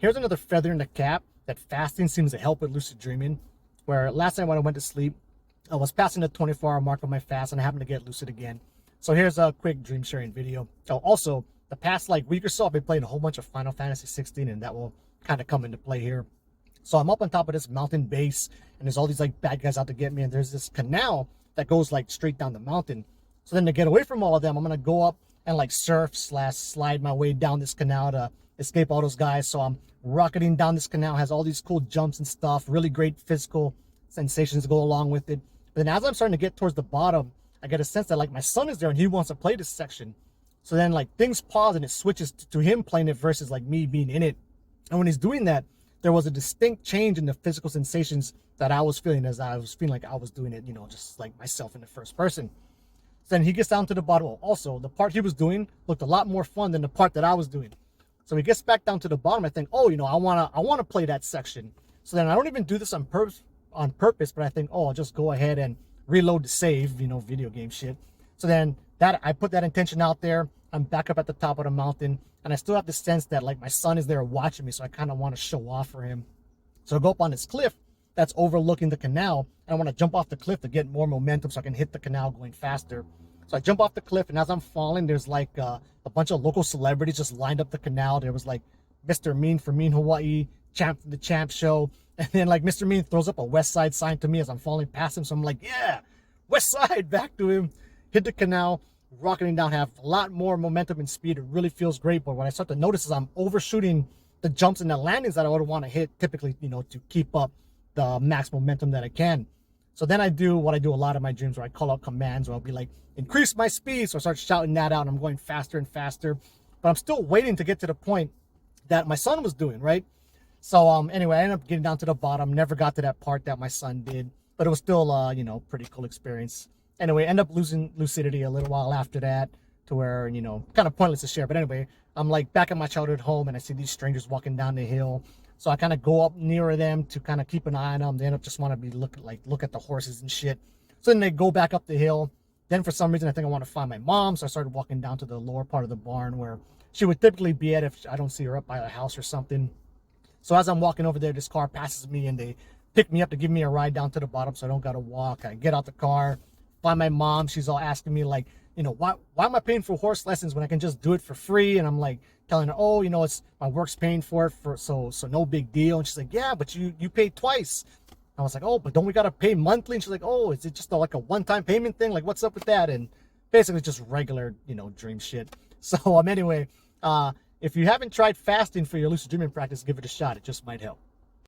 here's another feather in the cap that fasting seems to help with lucid dreaming. Where last night when I went to sleep, I was passing the 24-hour mark of my fast and I happened to get lucid again. So here's a quick dream sharing video. Oh, also, the past like week or so, I've been playing a whole bunch of Final Fantasy 16, and that will kind of come into play here. So I'm up on top of this mountain base, and there's all these like bad guys out to get me, and there's this canal that goes like straight down the mountain. So then to get away from all of them, I'm gonna go up and like surf / slide my way down this canal to escape all those guys. So I'm rocketing down this canal, has all these cool jumps and stuff, really great physical sensations to go along with it. But then as I'm starting to get towards the bottom, I get a sense that like my son is there and he wants to play this section. So then like things pause and it switches to him playing it versus like me being in it. And when he's doing that, there was a distinct change in the physical sensations that I was feeling, as I was feeling like I was doing it, you know, just like myself in the first person. So then he gets down to the bottom. Also, the part he was doing looked a lot more fun than the part that I was doing. So he gets back down to the bottom. I think, oh, you know, I wanna play that section. So then I don't even do this on purpose, but I think, oh, I'll just go ahead and reload the save, you know, video game shit. So then that I put that intention out there. I'm back up at the top of the mountain, and I still have the sense that like my son is there watching me, so I kind of want to show off for him. So I go up on this cliff that's overlooking the canal, and I want to jump off the cliff to get more momentum so I can hit the canal going faster. So I jump off the cliff, and as I'm falling, there's like a bunch of local celebrities just lined up the canal. There was like Mr. Mean from Mean Hawaii, Champ from the Champ Show, and then like Mr. Mean throws up a West Side sign to me as I'm falling past him. So I'm like, yeah, West Side, back to him, hit the canal, rocketing down, have a lot more momentum and speed. It really feels great. But what I start to notice is I'm overshooting the jumps and the landings that I would want to hit typically, you know, to keep up the max momentum that I can. So then I do what I do a lot of my dreams, where I call out commands, or I'll be like, increase my speed. So I start shouting that out, and I'm going faster and faster. But I'm still waiting to get to the point that my son was doing, right? So anyway, I ended up getting down to the bottom. Never got to that part that my son did, but it was still you know, pretty cool experience. Anyway, end up losing lucidity a little while after that, to where, you know, kind of pointless to share. But anyway, I'm like back at my childhood home, and I see these strangers walking down the hill. So I kind of go up nearer them to kind of keep an eye on them. They end up just want to be look at the horses and shit. So then they go back up the hill. Then for some reason, I think I want to find my mom. So I started walking down to the lower part of the barn where she would typically be at if I don't see her up by a house or something. So as I'm walking over there, this car passes me, and they pick me up to give me a ride down to the bottom so I don't got to walk. I get out the car, find my mom. She's all asking me like, you know, why am I paying for horse lessons when I can just do it for free? And I'm like telling her, oh, you know, it's my work's paying for it, so no big deal. And she's like, yeah, but you paid twice. I was like, oh, but don't we got to pay monthly? And she's like, oh, is it just like a one-time payment thing? Like, what's up with that? And basically just regular, you know, dream shit. So anyway, if you haven't tried fasting for your lucid dreaming practice, give it a shot. It just might help.